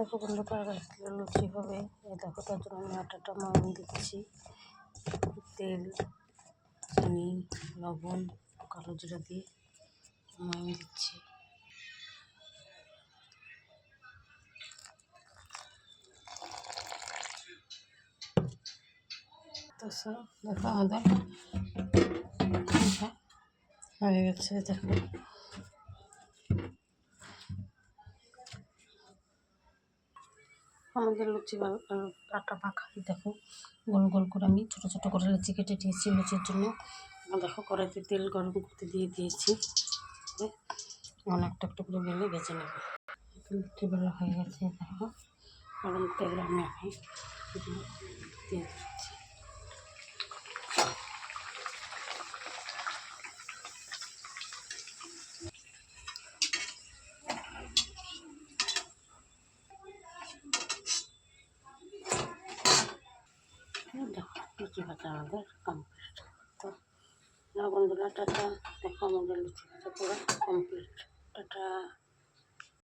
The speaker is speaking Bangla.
দেখো বন্ধুরা, লুচি হবে। এই দেখো, তার জন্য আমি আটাটা ময়াম দিচ্ছি। তেল, চিনি, লবণ, কালো জিরা দিয়ে ময়াম দিচ্ছি। তো দেখো আমাদের হয়ে গেছে। দেখো আমাদের লুচি আটা মাখাই দেখো গোল গোল করে আমি ছোটো ছোটো করে লুচি কেটে দিয়েছি লুচির জন্য। দেখো কড়াইতে তেল গরম করতে দিয়ে দিয়েছি। একটা একটা করে বেলে বেছে নেব। লুচি বেলা হয়ে গেছে। দেখো গরম তেল আমি দিয়ে দিচ্ছি। দেখো লুচি ভাজা আমাদের কমপ্লিট। তো বন্ধুরা টাটা। দেখো আমাদের লুচি ভাজা পুরো কমপ্লিট।